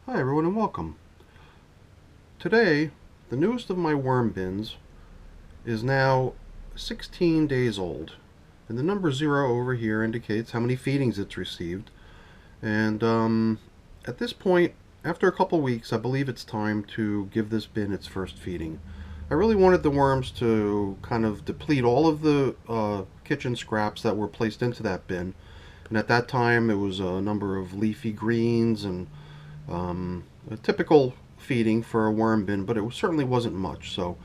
Hi everyone and welcome. Today, the newest of my worm bins is now 16 days old. And the number 0 over here indicates how many feedings it's received. And at this point, after a couple weeks, I believe it's time to give this bin its first feeding. I really wanted the worms to kind of deplete all of the kitchen scraps that were placed into that bin. And at that time, it was a number of leafy greens and a typical feeding for a worm bin, but it certainly wasn't much. So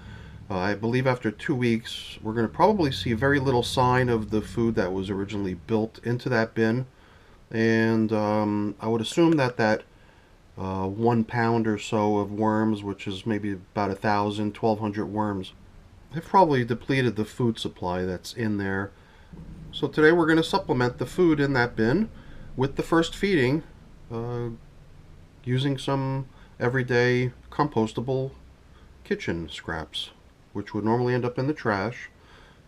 I believe after 2 weeks, we're going to probably see very little sign of the food that was originally built into that bin. And I would assume that 1 pound or so of worms, which is maybe about 1,000, 1,200 worms, have probably depleted the food supply that's in there. So today we're going to supplement the food in that bin with the first feeding using some everyday compostable kitchen scraps, which would normally end up in the trash,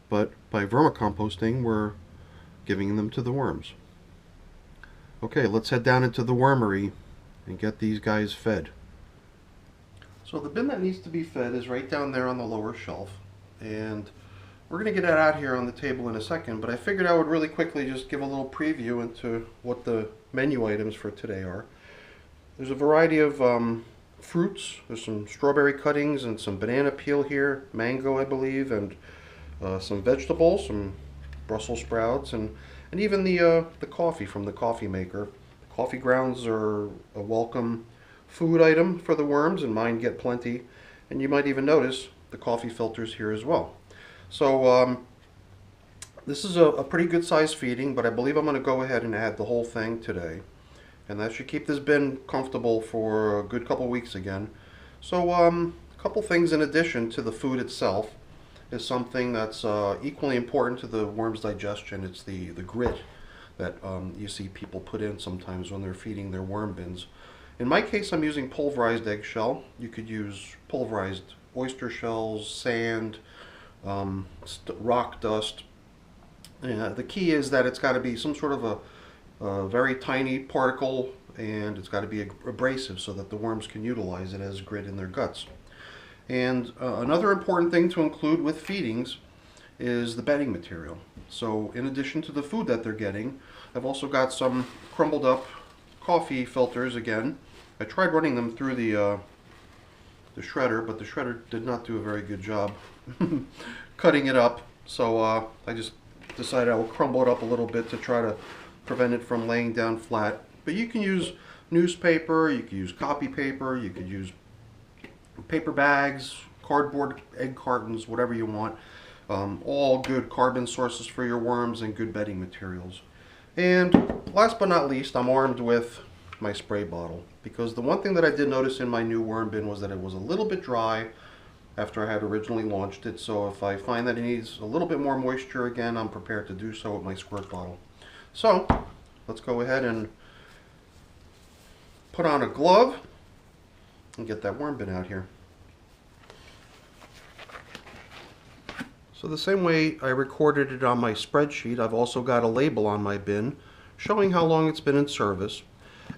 but by vermicomposting we're giving them to the worms. Okay, let's head down into the wormery and get these guys fed. So the bin that needs to be fed is right down there on the lower shelf, and we're going to get it out here on the table in a second, but I figured I would really quickly just give a little preview into what the menu items for today are. There's a variety of fruits. There's some strawberry cuttings and some banana peel here, mango I believe, and some vegetables, some Brussels sprouts, and even the coffee from the coffee maker. Coffee grounds are a welcome food item for the worms, and mine get plenty. And you might even notice the coffee filters here as well. So this is a pretty good size feeding, but I believe I'm going to go ahead and add the whole thing today. And that should keep this bin comfortable for a good couple weeks again. So a couple things in addition to the food itself is something that's equally important to the worm's digestion. It's the grit that you see people put in sometimes when they're feeding their worm bins. In my case, I'm using pulverized eggshell. You could use pulverized oyster shells, sand, rock dust. The key is that it's got to be some sort of a very tiny particle, and it's got to be abrasive so that the worms can utilize it as grit in their guts. And another important thing to include with feedings is the bedding material. So in addition to the food that they're getting, I've also got some crumbled up coffee filters again. I tried running them through the shredder, but the shredder did not do a very good job cutting it up. So I just decided I will crumble it up a little bit to try to prevent it from laying down flat. But you can use newspaper, you can use copy paper, you could use paper bags, cardboard egg cartons, whatever you want. All good carbon sources for your worms and good bedding materials. And last but not least, I'm armed with my spray bottle, because the one thing that I did notice in my new worm bin was that it was a little bit dry after I had originally launched it. So if I find that it needs a little bit more moisture again, I'm prepared to do so with my squirt bottle. So let's go ahead and put on a glove and get that worm bin out here. So the same way I recorded it on my spreadsheet, I've also got a label on my bin showing how long it's been in service.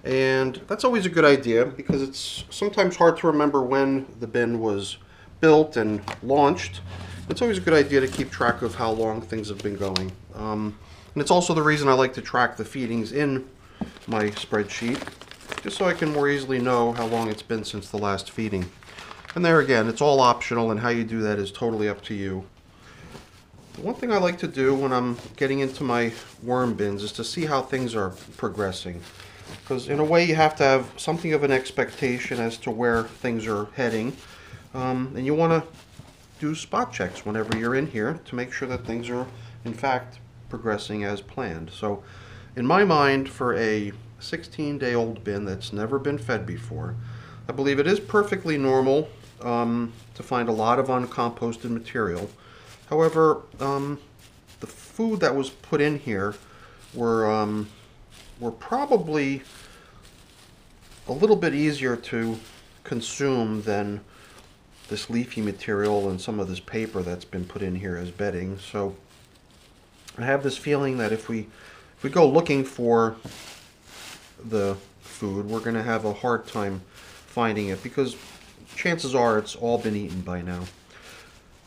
And that's always a good idea, because it's sometimes hard to remember when the bin was built and launched. It's always a good idea to keep track of how long things have been going. And it's also the reason I like to track the feedings in my spreadsheet, just so I can more easily know how long it's been since the last feeding. And there again, it's all optional, and how you do that is totally up to you. One thing I like to do when I'm getting into my worm bins is to see how things are progressing. Because in a way you have to have something of an expectation as to where things are heading. And you want to do spot checks whenever you're in here to make sure that things are in fact progressing as planned. So in my mind, for a 16-day-old bin that's never been fed before, I believe it is perfectly normal to find a lot of uncomposted material. However, the food that was put in here were probably a little bit easier to consume than this leafy material and some of this paper that's been put in here as bedding. So I have this feeling that if we go looking for the food, we're going to have a hard time finding it because chances are it's all been eaten by now.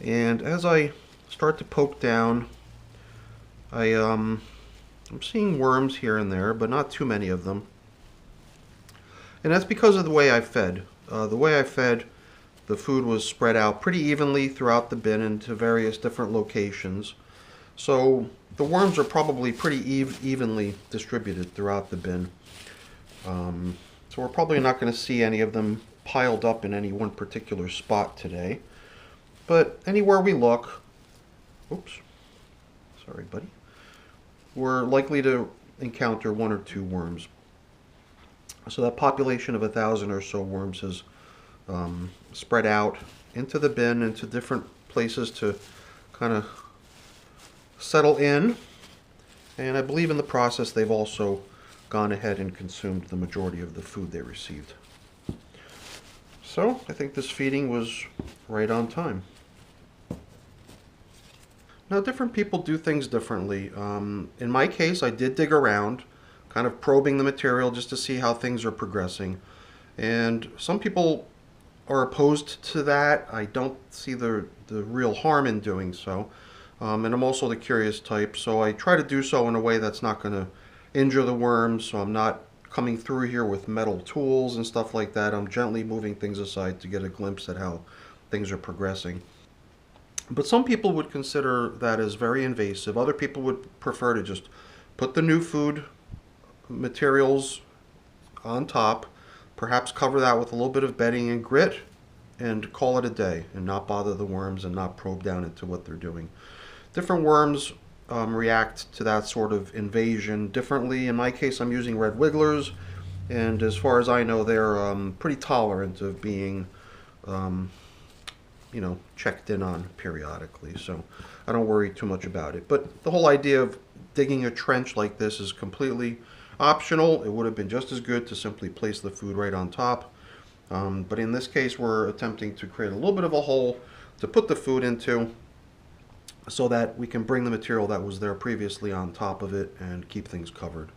And as I start to poke down, I'm seeing worms here and there, but not too many of them. And that's because of the way I fed. The way I fed, the food was spread out pretty evenly throughout the bin into various different locations. So the worms are probably pretty evenly distributed throughout the bin. So we're probably not going to see any of them piled up in any one particular spot today. But anywhere we look, oops, sorry buddy, we're likely to encounter 1 or 2 worms. So that population of 1,000 or so worms has spread out into the bin, into different places to kind of settle in. And I believe in the process they've also gone ahead and consumed the majority of the food they received. So I think this feeding was right on time. Now different people do things differently. In my case, I did dig around, kind of probing the material just to see how things are progressing. And some people are opposed to that. I don't see the real harm in doing so. And I'm also the curious type, so I try to do so in a way that's not going to injure the worms, so I'm not coming through here with metal tools and stuff like that. I'm gently moving things aside to get a glimpse at how things are progressing. But some people would consider that as very invasive. Other people would prefer to just put the new food materials on top, perhaps cover that with a little bit of bedding and grit, and call it a day and not bother the worms and not probe down into what they're doing. Different worms react to that sort of invasion differently. In my case, I'm using red wigglers, and as far as I know, they're pretty tolerant of being checked in on periodically, so I don't worry too much about it. But the whole idea of digging a trench like this is completely optional. It would have been just as good to simply place the food right on top. But in this case, we're attempting to create a little bit of a hole to put the food into so that we can bring the material that was there previously on top of it and keep things covered.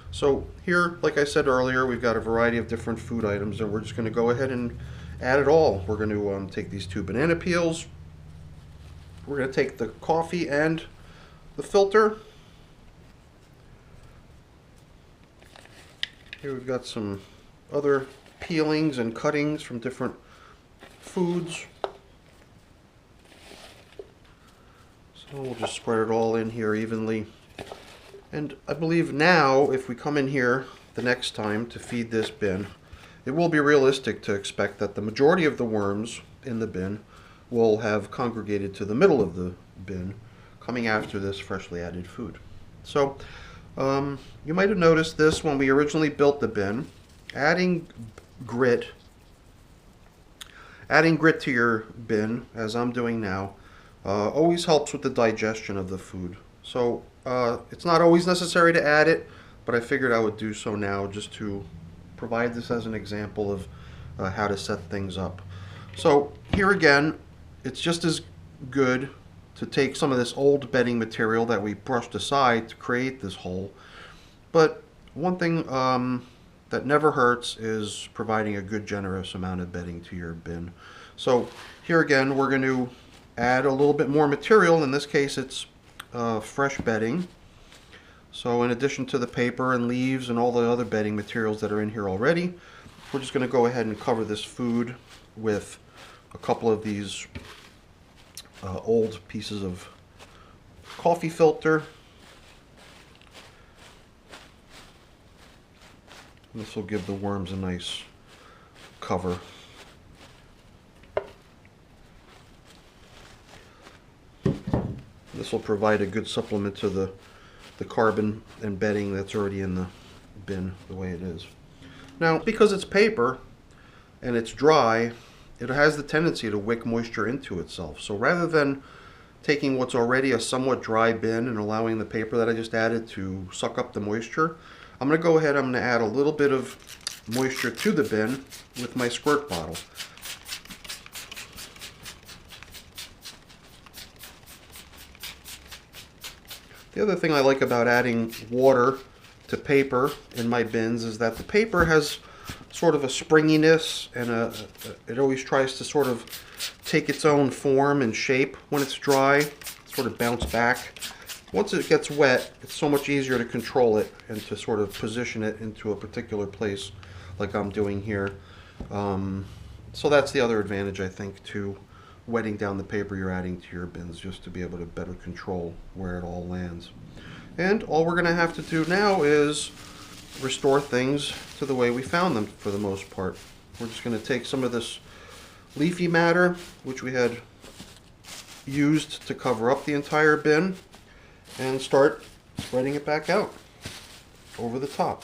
So here, like I said earlier, we've got a variety of different food items, and we're just going to go ahead and add it all. We're going to take these 2 banana peels. We're going to take the coffee and the filter. Here we've got some other peelings and cuttings from different foods. So we'll just spread it all in here evenly. And I believe now, if we come in here the next time to feed this bin, it will be realistic to expect that the majority of the worms in the bin will have congregated to the middle of the bin, coming after this freshly added food. So you might have noticed this when we originally built the bin. Adding grit to your bin, as I'm doing now, always helps with the digestion of the food. So it's not always necessary to add it, but I figured I would do so now just to provide this as an example of how to set things up. So here again, it's just as good to take some of this old bedding material that we brushed aside to create this hole. But one thing that never hurts is providing a good generous amount of bedding to your bin. So here again, we're going to add a little bit more material. In this case, it's fresh bedding. So in addition to the paper and leaves and all the other bedding materials that are in here already, we're just going to go ahead and cover this food with a couple of these old pieces of coffee filter. This will give the worms a nice cover. This will provide a good supplement to the carbon and bedding that's already in the bin the way it is. Now, because it's paper and it's dry, it has the tendency to wick moisture into itself. So rather than taking what's already a somewhat dry bin and allowing the paper that I just added to suck up the moisture, I'm going to go ahead, I'm going to add a little bit of moisture to the bin with my squirt bottle. The other thing I like about adding water to paper in my bins is that the paper has sort of a springiness, and it always tries to sort of take its own form and shape when it's dry, sort of bounce back. Once it gets wet, it's so much easier to control it and to sort of position it into a particular place like I'm doing here. So that's the other advantage, I think, to wetting down the paper you're adding to your bins, just to be able to better control where it all lands. And all we're going to have to do now is restore things to the way we found them for the most part. We're just going to take some of this leafy matter, which we had used to cover up the entire bin, and start spreading it back out over the top.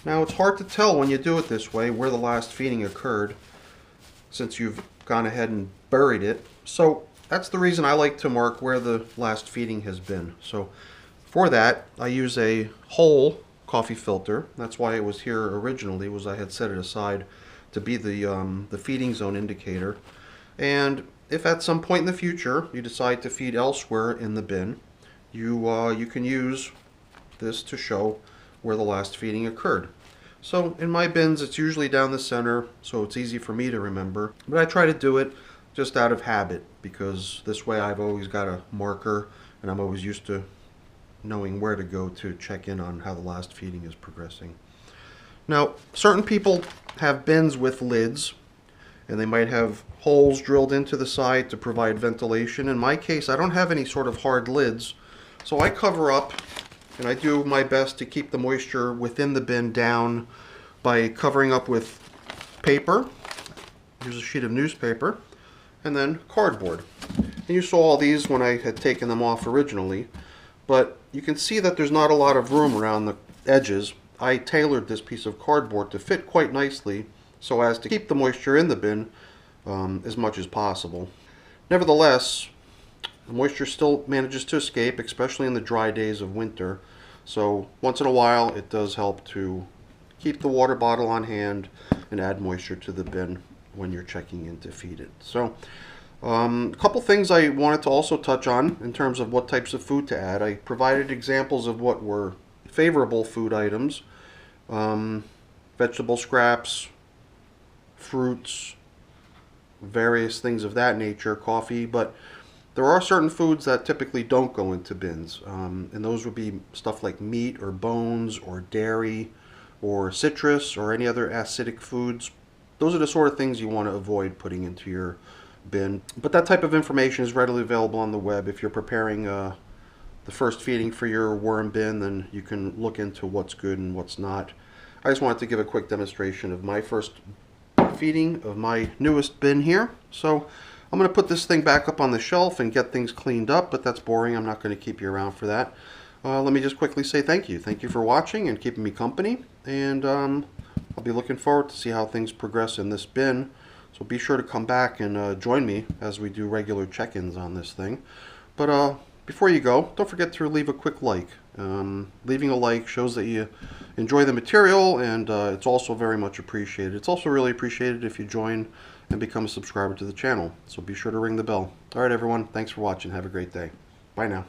Now it's hard to tell when you do it this way where the last feeding occurred, since you've gone ahead and buried it. So that's the reason I like to mark where the last feeding has been. So for that, I use a whole coffee filter. That's why it was here originally, was I had set it aside to be the feeding zone indicator. And if at some point in the future you decide to feed elsewhere in the bin, you can use this to show where the last feeding occurred. So in my bins, it's usually down the center, so it's easy for me to remember. But I try to do it just out of habit, because this way I've always got a marker and I'm always used to knowing where to go to check in on how the last feeding is progressing. Now, certain people have bins with lids, and they might have holes drilled into the side to provide ventilation. In my case, I don't have any sort of hard lids, so I cover up, and I do my best to keep the moisture within the bin down by covering up with paper. Here's a sheet of newspaper, and then cardboard. And you saw all these when I had taken them off originally, but you can see that there's not a lot of room around the edges. I tailored this piece of cardboard to fit quite nicely so as to keep the moisture in the bin as much as possible. Nevertheless, the moisture still manages to escape, especially in the dry days of winter. So once in a while, it does help to keep the water bottle on hand and add moisture to the bin when you're checking in to feed it. So a couple things I wanted to also touch on in terms of what types of food to add. I provided examples of what were favorable food items, vegetable scraps, fruits, various things of that nature, coffee, but there are certain foods that typically don't go into bins, and those would be stuff like meat or bones or dairy or citrus or any other acidic foods. Those are the sort of things you want to avoid putting into your bin. But that type of information is readily available on the web. If you're preparing the first feeding for your worm bin, then you can look into what's good and what's not. I just wanted to give a quick demonstration of my first feeding of my newest bin here. So I'm going to put this thing back up on the shelf and get things cleaned up, but that's boring. I'm not going to keep you around for that. Let me just quickly say thank you. Thank you for watching and keeping me company, and I'll be looking forward to see how things progress in this bin. So be sure to come back and join me as we do regular check-ins on this thing. But before you go, don't forget to leave a quick like. Leaving a like shows that you enjoy the material, and it's also very much appreciated. It's also really appreciated if you join and become a subscriber to the channel. So be sure to ring the bell. Alright everyone, thanks for watching. Have a great day. Bye now.